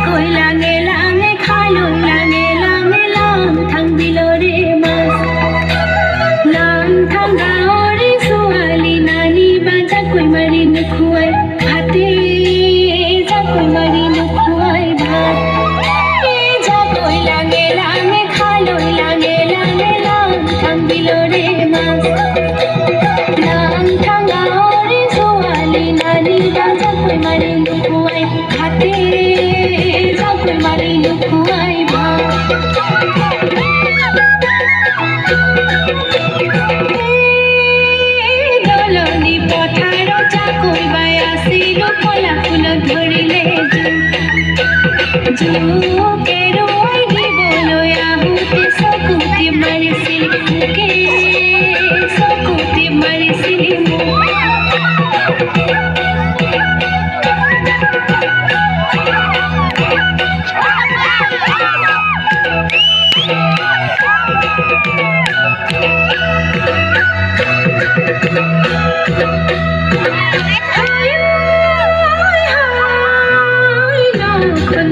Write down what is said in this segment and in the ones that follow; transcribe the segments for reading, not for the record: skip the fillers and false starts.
কই লাগে লাগে খালই লাগে লাগে লাম থাং বিলরে মাছ লাম থাং গাওরে সোয়ালি নানি বাজা কই মারি নুখুয়াই ভাতে যা কই মারি নুখুয়াই ভাত যা কই লাগে লাগে খালই লাগে লাগে লাম থাং বিলরে মাছ লাম থাং গাওরে সোয়ালি নানি বাজা কই মারি নুখুয়াই ভাতে দলনি পথার চাকর বাই আসিল কলা ফুল ধরিলে জুকের দিবলৈ আহোঁতে চকুতি মাৰিছিল মুকে চকুতি মাৰিছিল মোক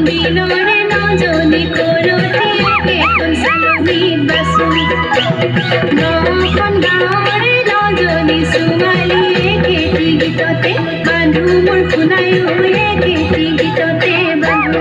বিনরে নজনি করতে এখন সালমি বাসু নখন গাঁৱৰে নজনি সুমালি খেতি গীততে বান্ধু মোৰ শুনাই খেতি গীততে বান্ধু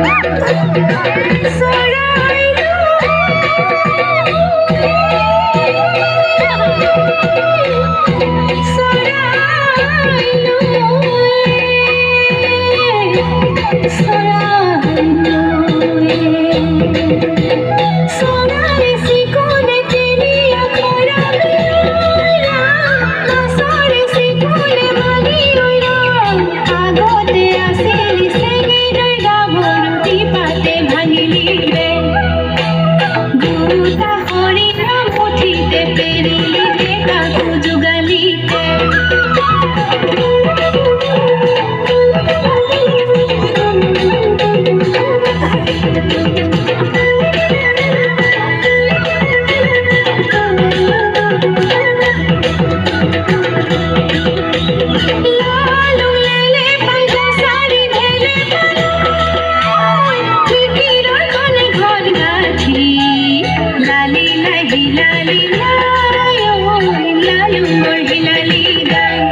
লালু লালি